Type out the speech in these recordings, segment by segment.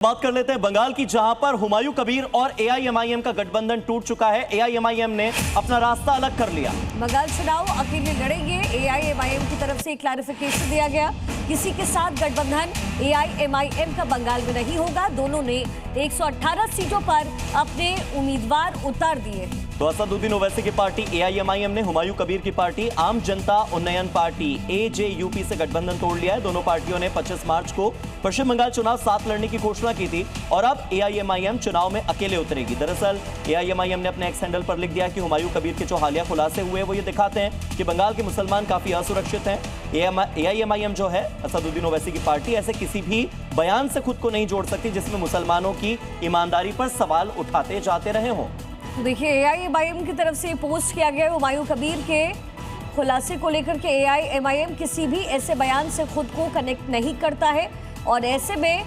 बात कर लेते हैं बंगाल की, जहां पर हुमायूं कबीर और एआईएमआईएम का गठबंधन टूट चुका है। एआईएमआईएम ने अपना रास्ता अलग कर लिया। बंगाल चुनाव अकेले लड़ेंगे, एआईएमआईएम की तरफ से क्लैरिफिकेशन दिया गया। किसी के साथ गठबंधन एआईएमआईएम का बंगाल में नहीं होगा। दोनों ने 118 सीटों पर अपने उम्मीदवार उतार दिए। तो असदुद्दीन ओवैसी की पार्टी एआईएमआईएम ने हुमायूं कबीर की पार्टी आम जनता उन्नयन पार्टी एजेयूपी से गठबंधन तोड़ लिया है। दोनों पार्टियों ने 25 मार्च को पश्चिम बंगाल चुनाव साथ लड़ने की घोषणा की थी और अब एआईएमआईएम चुनाव में अकेले उतरेगी। दरअसल एआईएमआईएम ने अपने एक्स हैंडल पर लिख दिया कि हुमायूं कबीर के जो हालिया खुलासे हुए वो ये दिखाते हैं कि बंगाल के मुसलमान काफी असुरक्षित हैं। एआईएमआईएम जो है असदुद्दीन ओवैसी की पार्टी, ऐसे किसी भी बयान से खुद को नहीं जोड़ सकती जिसमें मुसलमानों की ईमानदारी पर सवाल उठाते जाते रहे हों। देखिए, एआईएमआईएम की तरफ से पोस्ट किया गया हुमायूं कबीर के खुलासे को लेकर के एआईएमआईएम किसी भी ऐसे बयान से खुद को कनेक्ट नहीं करता है और ऐसे में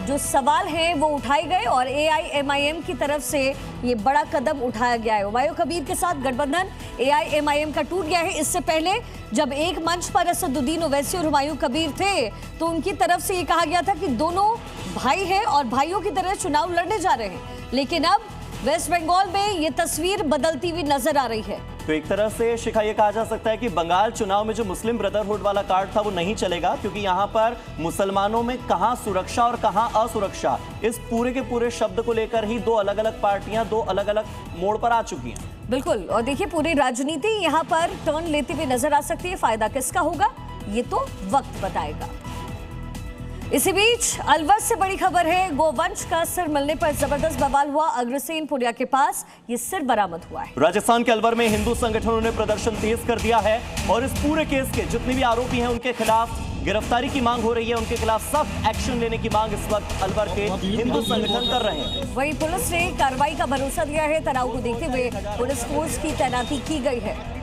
जो सवाल हैं वो उठाए गए और एआईएमआईएम की तरफ से ये बड़ा कदम उठाया गया है। हुमायूं कबीर के साथ गठबंधन एआईएमआईएम का टूट गया है। इससे पहले जब एक मंच पर असदुद्दीन ओवैसी और हुमायूं कबीर थे तो उनकी तरफ से ये कहा गया था कि दोनों भाई हैं और भाइयों की तरह चुनाव लड़ने जा रहे हैं, लेकिन अब वेस्ट बंगाल में ये तस्वीर बदलती हुई नजर आ रही है। तो एक तरह से शिखा ये कहा जा सकता है कि बंगाल चुनाव में जो मुस्लिम ब्रदरहुड वाला कार्ड था वो नहीं चलेगा, क्योंकि यहाँ पर मुसलमानों में कहां सुरक्षा और कहां असुरक्षा, इस पूरे के पूरे शब्द को लेकर ही दो अलग अलग पार्टियां दो अलग अलग मोड़ पर आ चुकी हैं। बिल्कुल, और देखिए पूरी राजनीति यहाँ पर टर्न लेती हुई नजर आ सकती है। फायदा किसका होगा ये तो वक्त बताएगा। इसी बीच अलवर से बड़ी खबर है, गोवंश का सिर मिलने पर जबरदस्त बवाल हुआ। अग्रसेन पुलिया के पास ये सिर बरामद हुआ है। राजस्थान के अलवर में हिंदू संगठनों ने प्रदर्शन तेज कर दिया है और इस पूरे केस के जितने भी आरोपी हैं उनके खिलाफ गिरफ्तारी की मांग हो रही है। उनके खिलाफ सख्त एक्शन लेने की मांग इस वक्त अलवर के हिंदू संगठन कर रहे हैं। वहीं पुलिस ने कार्रवाई का भरोसा दिया है। तनाव को देखते हुए पुलिस फोर्स की तैनाती की गई है।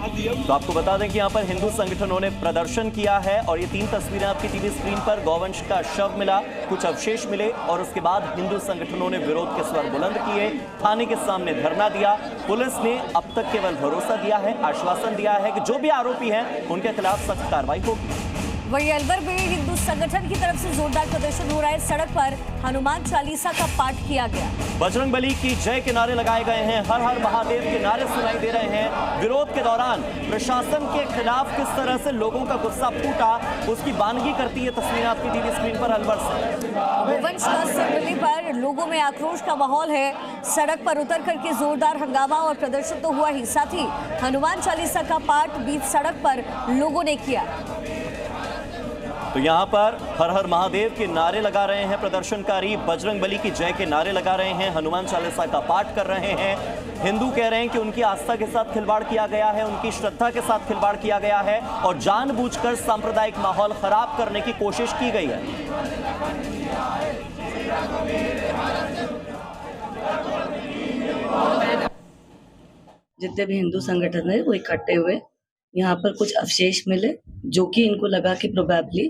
तो आपको बता दें कि यहाँ पर हिंदू संगठनों ने प्रदर्शन किया है और ये 3 तस्वीरें आपकी टीवी स्क्रीन पर। गौवंश का शव मिला, कुछ अवशेष मिले और उसके बाद हिंदू संगठनों ने विरोध के स्वर बुलंद किए, थाने के सामने धरना दिया। पुलिस ने अब तक केवल भरोसा दिया है, आश्वासन दिया है कि जो भी आरोपी हैं उनके खिलाफ सख्त कार्रवाई होगी। वहीं अलवर में हिंदू संगठन की तरफ से जोरदार प्रदर्शन हो रहा है। सड़क पर हनुमान चालीसा का पाठ किया गया। बजरंगबली की जय के नारे लगाए गए हैं, हर हर महादेव के नारे सुनाई दे रहे हैं। विरोध के दौरान प्रशासन के खिलाफ किस तरह से लोगों का गुस्सा फूटा उसकी बानगी करती है तस्वीरें आपकी टीवी स्क्रीन पर अलवर से। गोवंश का सिर मिलने पर लोगों में आक्रोश का माहौल है। सड़क पर उतर करके जोरदार हंगामा और प्रदर्शन तो हुआ ही, साथ ही हनुमान चालीसा का पाठ बीच सड़क पर लोगों ने किया। तो यहाँ पर हर हर महादेव के नारे लगा रहे हैं प्रदर्शनकारी, बजरंगबली की जय के नारे लगा रहे हैं, हनुमान चालीसा का पाठ कर रहे हैं। हिंदू कह रहे हैं कि उनकी आस्था के साथ खिलवाड़ किया गया है, उनकी श्रद्धा के साथ खिलवाड़ किया गया है और जानबूझकर सांप्रदायिक माहौल खराब करने की कोशिश की गई है। जितने भी हिंदू संगठन है वो इकट्ठे हुए, यहाँ पर कुछ अवशेष मिले जो कि इनको लगा कि प्रोबेबली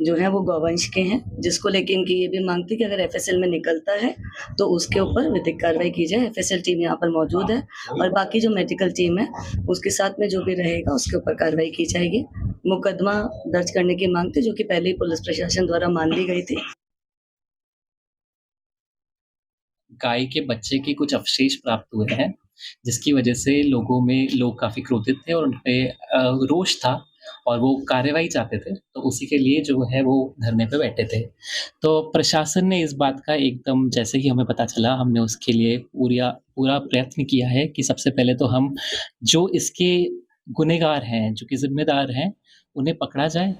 जो है वो गौवंश के हैं, जिसको लेके इनकी ये भी मांग थी कि अगर एफएसएल में निकलता है तो उसके ऊपर विधिक कार्रवाई की जाए। एफएसएल टीम यहाँ पर मौजूद है और बाकी जो मेडिकल टीम है उसके साथ में जो भी रहेगा उसके ऊपर कार्रवाई की जाएगी। मुकदमा दर्ज करने की मांग थी जो कि पहले ही पुलिस प्रशासन द्वारा मान ली गई थी। गाय के बच्चे के कुछ अवशेष प्राप्त हुए हैं, जिसकी वजह से लोग काफ़ी क्रोधित थे और उन पे रोष था और वो कार्रवाई चाहते थे, तो उसी के लिए जो है वो धरने पे बैठे थे। तो प्रशासन ने इस बात का एकदम, जैसे ही हमें पता चला, हमने उसके लिए पूरा प्रयत्न किया है कि सबसे पहले तो हम जो इसके गुनहगार हैं, जो कि ज़िम्मेदार हैं, उन्हें पकड़ा जाए